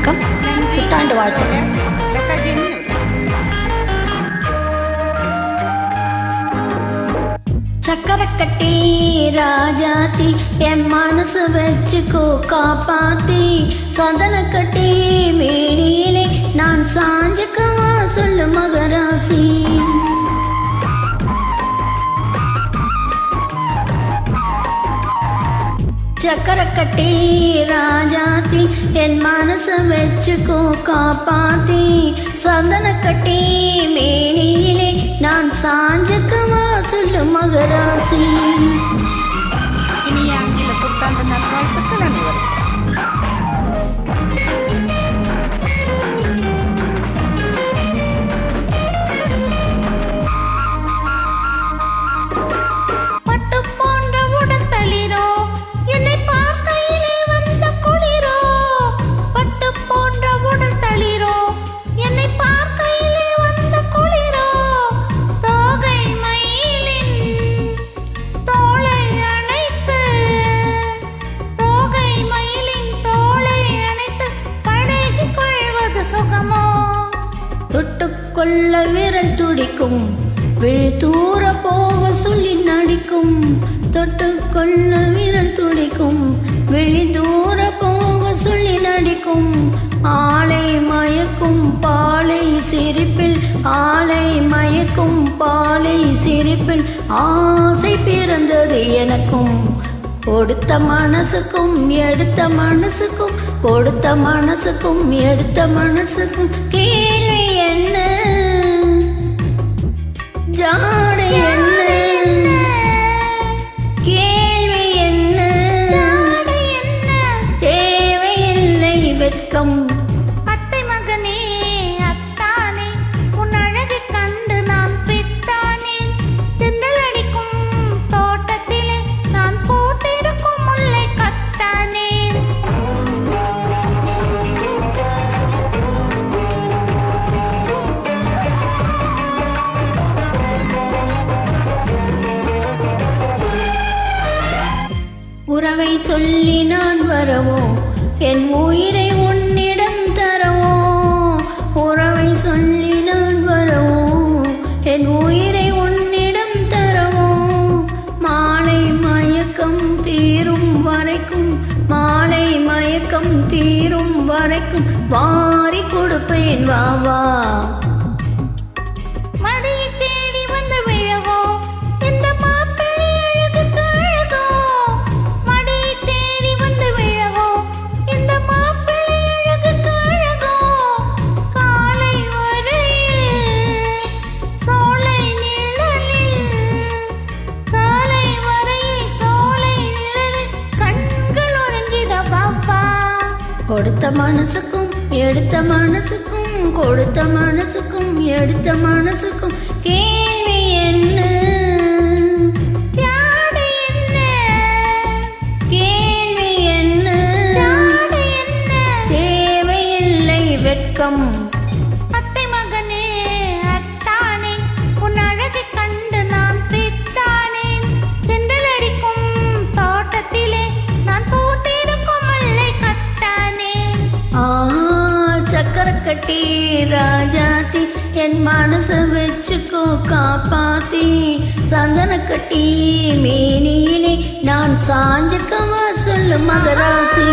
வணக்கம், புத்தாண்டு வாழ்த்துக்கள். சக்கரை கட்டி ராஜாத்தி என் மனசு வச்சுக்கோ காப்பாத்தி, சந்தன கட்டி மேனியிலே நான் சாஞ்சுக்கவா சொல்லு மகராசி. சக்கரை கட்டி ராஜாத்தி என் மனச வச்சுக்கோ காப்பாத்தி, சந்தன கட்டி மேனியிலே நான் சாஞ்சக்கவா சொல்லு மகராசி. இனி ஆங்கில புத்தாண்டு நல்வாழ்த்துக்கள் அனைவரும். தொட்டுக்கொள்ள விரல் துடிக்கும், விழி தூர போக சொல்லி நடிக்கும். தொட்டுக்கொள்ள விரல் துடிக்கும், விழி தூர போக சொல்லி நடிக்கும். ஆளை மயக்கும் பாலை சிரிப்பில், ஆளை மயக்கும் பாலை சிரிப்பில் ஆசை பிறந்தது எனக்கும். கொடுத்த மனசுக்கும் எடுத்த மனசுக்கும், கொடுத்த மனசுக்கும் எடுத்த மனசுக்கும். கேள்வி என்ன, ஜாடை என்ன, கேள்வி என்ன, தேவையில்லை வெட்கம். அத்தை மகனே அத்தானே, உன் அழகை கண்டு நான் பித்தானேன். திண்டல் அடிக்கும் தோட்டத்திலே நான் பூத்திருக்கும் முல்லை கத்தானேன். உறவை சொல்லி நான் வரவோ, என் உயிரை உன்னிடம் தரவோ. உறவை சொல்லி நான் வரவோ, என் உயிரை உன்னிடம் தரவோ. மாலை மயக்கம் தீரும் வரைக்கும், மாலை மயக்கம் தீரும் வரைக்கும் வாரி கொடுப்பேன் வா வா. கொடுத்த மனசுக்கும் எடுத்த மனசுக்கும், கொடுத்த மனசுக்கும் எடுத்த மனசுக்கும். கேள்வி என்ன, கேள்வி என்ன, தேவையில்லை வெட்கம். அத்தை மகனே அத்தானே, உன் அழகை கண்டு நான் பித்தானேன். திண்டல் அடிக்கும் தோட்டத்திலே நான் பூத்திருக்கும் முல்லை கத்தானேன். சக்கரை கட்டி ராஜாத்தி என் மனச வச்சுக்கோ காப்பாத்தி, சந்தன கட்டி மேனியிலே நான் சாஞ்சுக்கவா சொல்லு மகராசி.